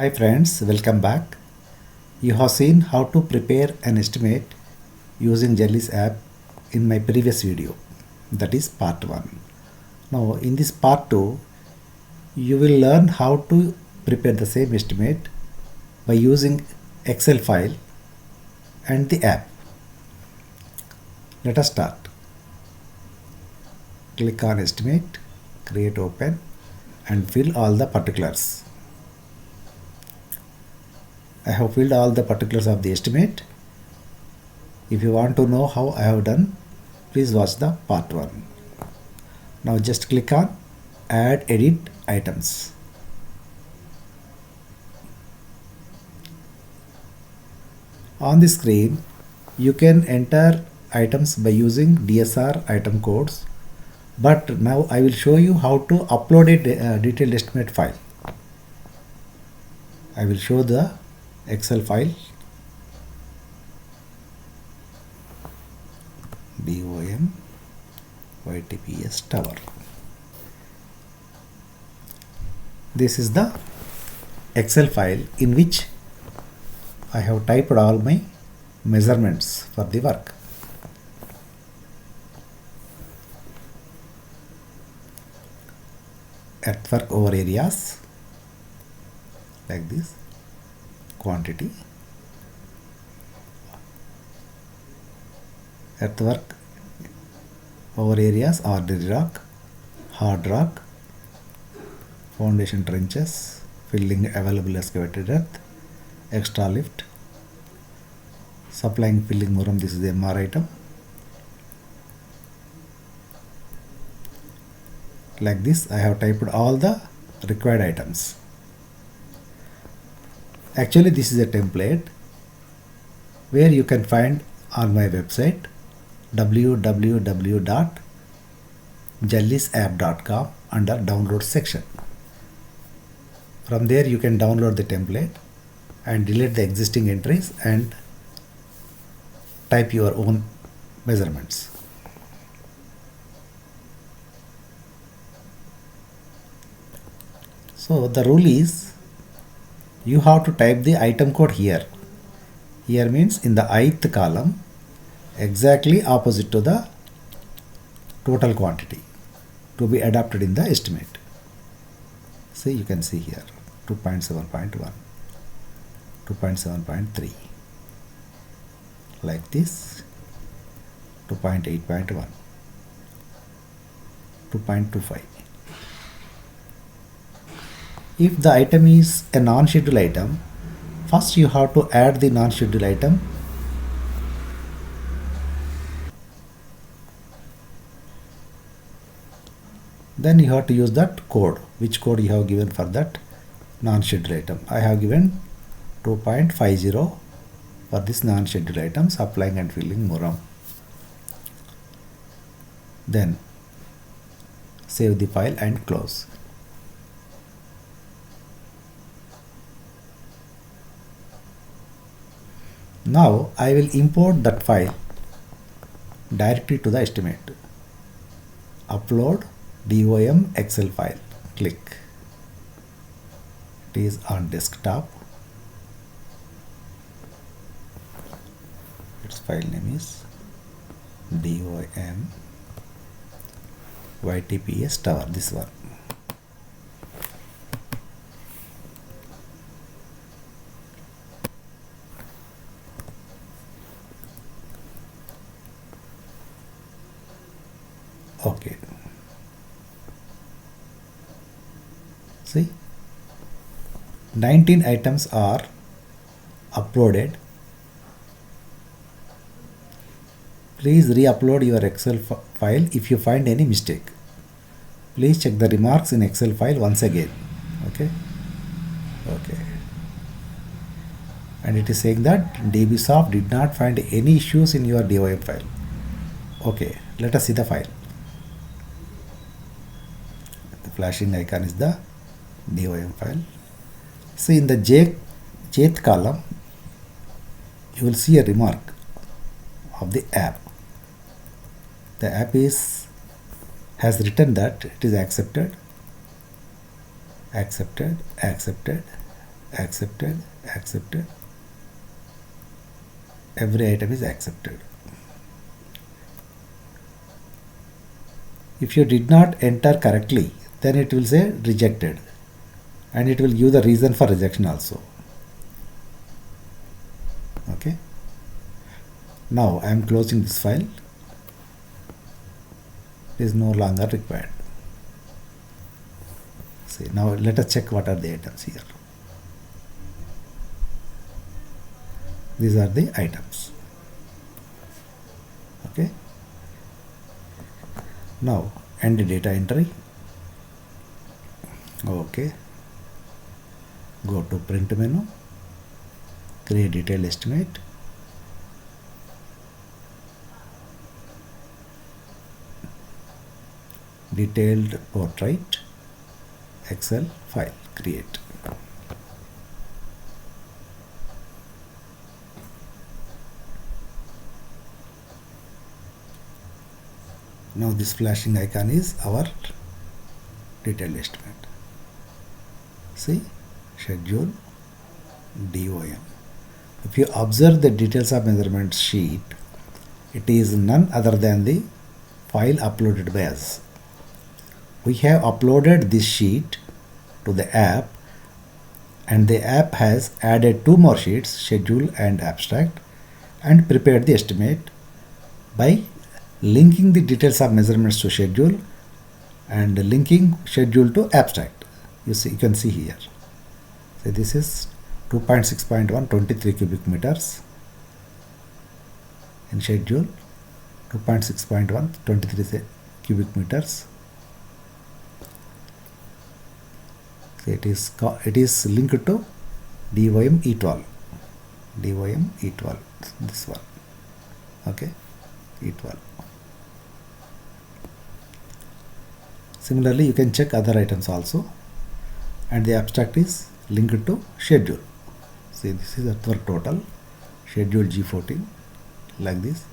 Hi friends, welcome back. You have seen how to prepare an estimate using Jalli's app in my previous video. That is part 1. Now in this part 2, you will learn how to prepare the same estimate by using Excel file and the app. Let us start. Click on estimate, create open and fill all the particulars. I have filled all the particulars of the estimate. If you want to know how I have done, please watch the part 1. Now just click on add edit items. On the screen, you can enter items by using DSR item codes, but now I will show you how to upload a detailed estimate file. I will show the Excel file BOM YTPS tower. This is the Excel file in which I have typed all my measurements for the work. Earthwork over areas like this, quantity, earthwork over areas, ordinary rock, hard rock, foundation trenches, filling available excavated earth, extra lift, supplying filling muram, this is the MR item. Like this, I have typed all the required items. Actually, this is a template where you can find on my website www.jallisapp.com under download section. From there you can download the template and delete the existing entries and type your own measurements. So the rule is you have to type the item code here. Here means in the ith column, exactly opposite to the total quantity to be adapted in the estimate. See, you can see here 2.7.1, 2.7.3, like this, 2.8.1, 2.25. If the item is a non-scheduled item, first you have to add the non-scheduled item. Then you have to use that code, which code you have given for that non-scheduled item. I have given 2.50 for this non-scheduled item, supplying and filling muram. Then save the file and close. Now I will import that file directly to the estimate. Upload BOM Excel file. Click. It is on desktop. Its file name is BOM YTPS tower. This one. Okay. See, 19 items are uploaded. Please re-upload your Excel file if you find any mistake. Please check the remarks in Excel file once again. Okay. Okay. And it is saying that DBSoft did not find any issues in your DOM file. Okay. Let us see the file. The flashing icon is the DOM file. See, in the jth column, you will see a remark of the app. The app has written that it is accepted, accepted, accepted, accepted, accepted. Every item is accepted. If you did not enter correctly, then it will say rejected, and it will give the reason for rejection also. Okay. Now I am closing this file. It is no longer required. See, now let us check what are the items here. These are the items. Okay. Now end data entry. Okay. Go to print menu. Create detailed estimate. Detailed portrait. Excel file. Create. Now this flashing icon is our detailed estimate. See, schedule, DOM. If you observe the details of measurement sheet, it is none other than the file uploaded by us. We have uploaded this sheet to the app, and the app has added two more sheets, schedule and abstract, and prepared the estimate by linking the details of measurements to schedule and linking schedule to abstract. You can see here. So this is 2.6.1 23 cubic meters in schedule, 2.6.1 23 cubic meters. So it is linked to DOM E12. DOM E12, this one. Okay, E12. Similarly, you can check other items also, and the abstract is linked to schedule. See, this is our total. Schedule G14 like this,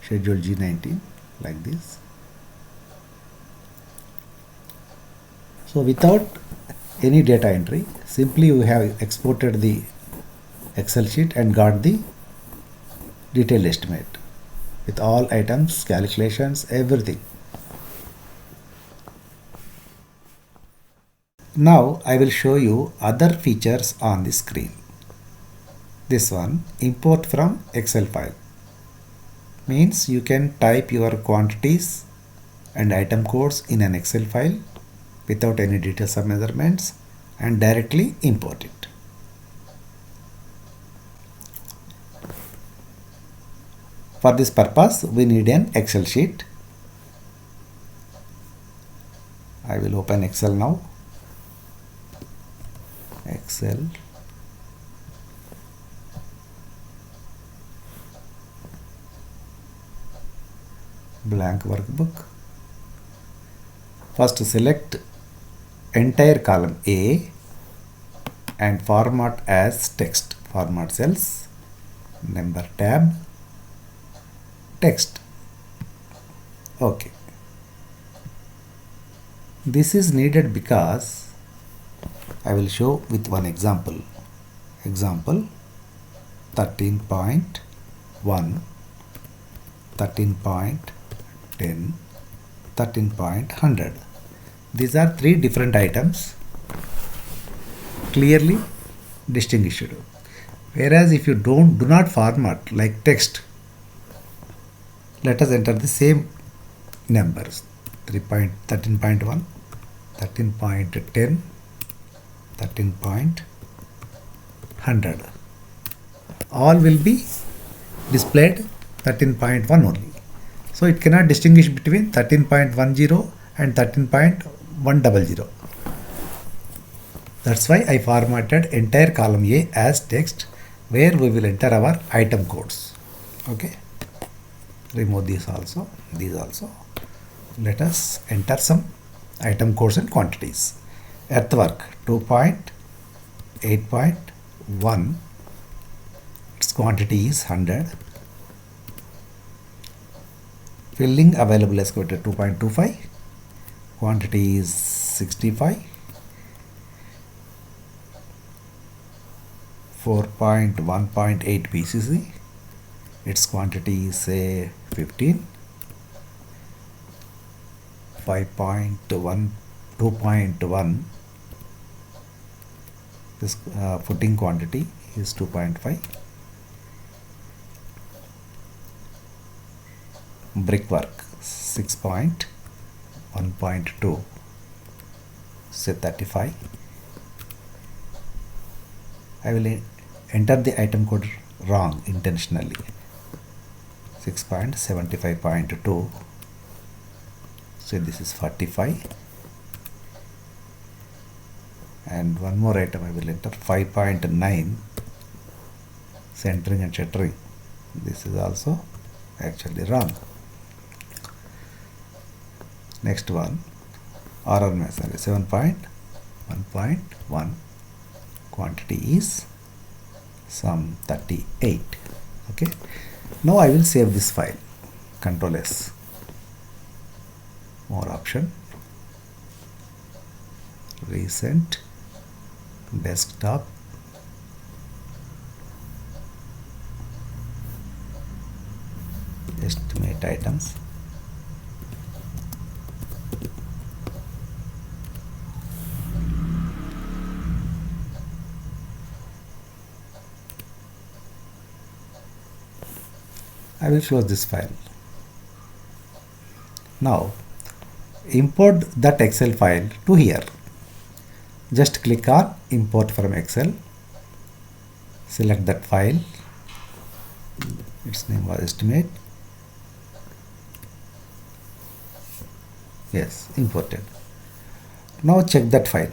schedule G19 like this. So without any data entry, simply we have exported the Excel sheet and got the detailed estimate with all items, calculations, everything. Now I will show you other features on the screen. This one, import from Excel file, means you can type your quantities and item codes in an Excel file without any details of measurements and directly import it. For this purpose, we need an Excel sheet. I will open Excel now. Excel. Blank workbook. First select entire column A and format as text. Format cells, number tab, text. Okay. This is needed because I will show with one example. Example 13.1, 13.10, 13.100. These are three different items, clearly distinguished. Whereas if you do not format like text, let us enter the same numbers: 13.1, 13.10, 13.100. All will be displayed 13.1 only. So it cannot distinguish between 13.10 and 13.100. That's why I formatted entire column A as text, where we will enter our item codes. Okay. Remove these also. These also. Let us enter some item codes and quantities. Earthwork 2.8.1. Its quantity is 100. Filling available excavator 2.25. Quantity is 65. 4.1.8 BCC. Its quantity is say 15. 5.1 2.1, this footing quantity is 2.5. Brickwork 6.1.2, say 35. I will enter the item code wrong intentionally. 6.75.2, so this is 45. And one more item I will enter, 5.9, centering and shuttering. This is also actually wrong. Next one, RR masonry 7.1.1, quantity is some 38. Okay, now I will save this file. Control S, more option, recent, desktop, estimate items, I will close this file. Now import that Excel file to here. Just click on import from Excel, select that file, its name was estimate. Yes, imported. Now check that file,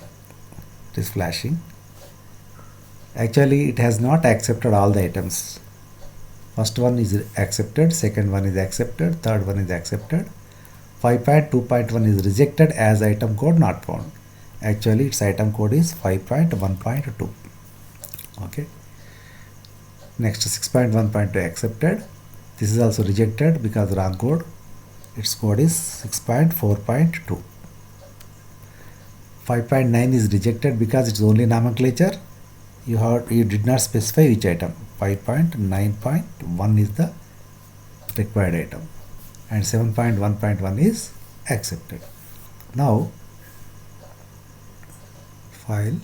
it is flashing. Actually it has not accepted all the items. First one is accepted, second one is accepted, third one is accepted. 5.2.1 is rejected as item code not found. Actually its item code is 5.1.2. Okay. Next 6.1.2 accepted. This is also rejected because wrong code. Its code is 6.4.2. 5.9 is rejected because it's only nomenclature. You did not specify which item. 5.9.1 is the required item, and 7.1.1 is accepted. Now file,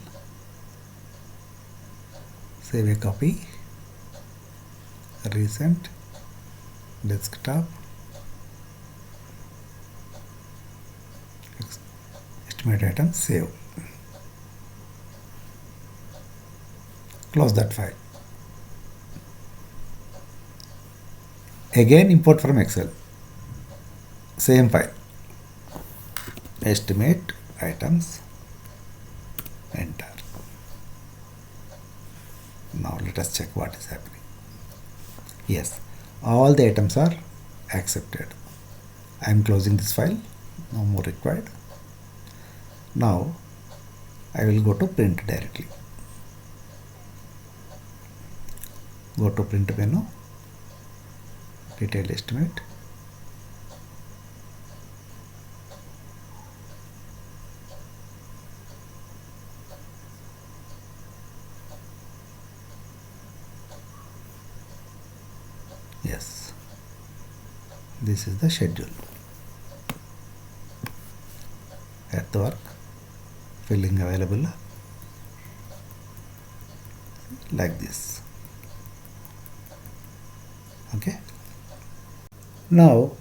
save a copy, recent, desktop, estimate item, save. Close that file. Again import from Excel, same file, estimate items, enter. Now let us check what is happening. Yes, all the items are accepted. I am closing this file, no more required. Now I will go to print directly. Go to print menu, detailed estimate, yes, this is the schedule. Earthwork, filling available, like this. Okay. Now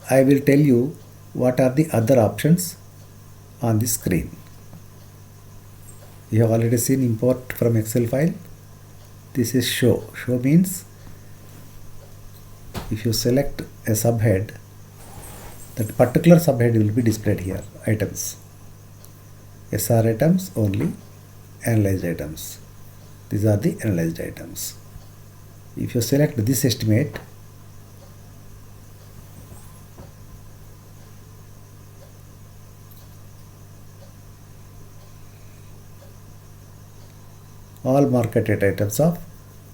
I will tell you what are the other options on the screen. You have already seen import from Excel file. This is show. Show means if you select a subhead, that particular subhead will be displayed here. Items, SR items only, analyzed items. These are the analyzed items. If you select this estimate, all marketed items of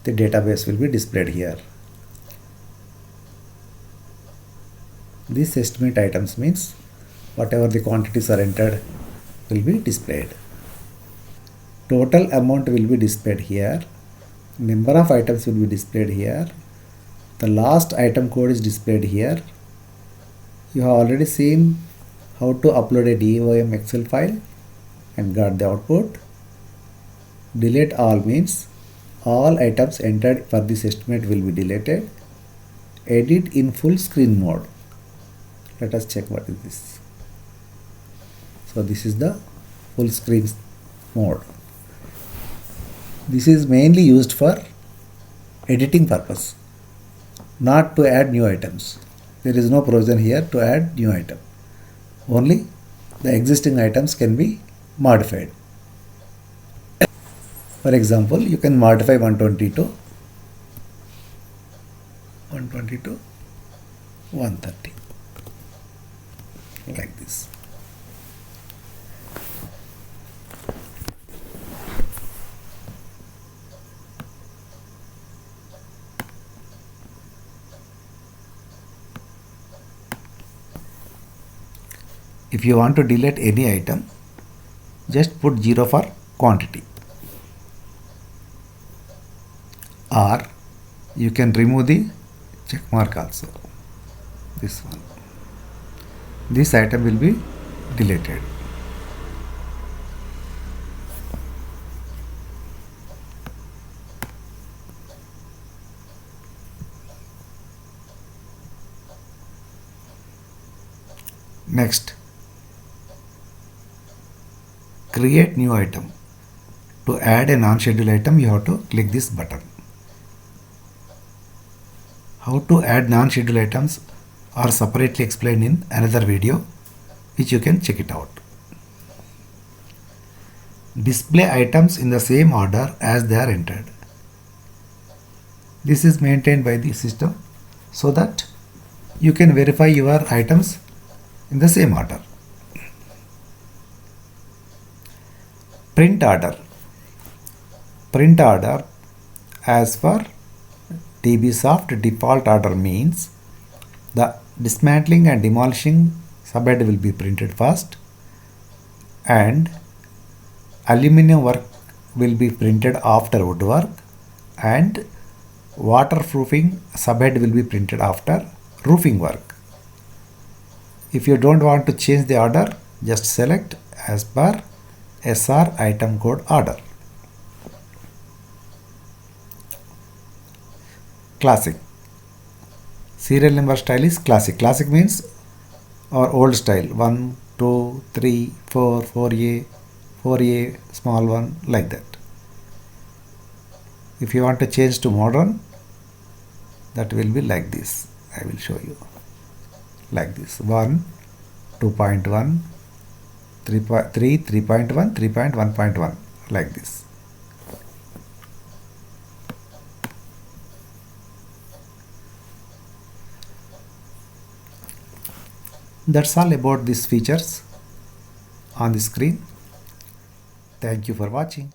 the database will be displayed here. These estimate items means whatever the quantities are entered will be displayed. Total amount will be displayed here. Number of items will be displayed here. The last item code is displayed here. You have already seen how to upload a DOM Excel file and got the output. Delete all means all items entered for this estimate will be deleted. Edit in full screen mode. Let us check what is this. So this is the full screen mode. This is mainly used for editing purpose, not to add new items. There is no provision here to add new item. Only the existing items can be modified. For example, you can modify 120 to 130 like this. If you want to delete any item, just put 0 for quantity. Or you can remove the check mark also. This one. This item will be deleted. Next, create new item. To add a non-scheduled item, you have to click this button. How to add non-scheduled items are separately explained in another video, which you can check it out. Display items in the same order as they are entered. This is maintained by the system so that you can verify your items in the same order. Print order. Print order as per DBsoft default order means the dismantling and demolishing subhead will be printed first and aluminum work will be printed after woodwork and waterproofing subhead will be printed after roofing work. If you don't want to change the order, just select as per SR item code order. Classic. Serial number style is classic. Classic means our old style 1, 2, 3, 4, 4A, 4A, small one, like that. If you want to change to modern, that will be like this. I will show you. Like this 1, 2.1, 3, 3.1, 3.1.1, like this. That's all about these features on the screen. Thank you for watching.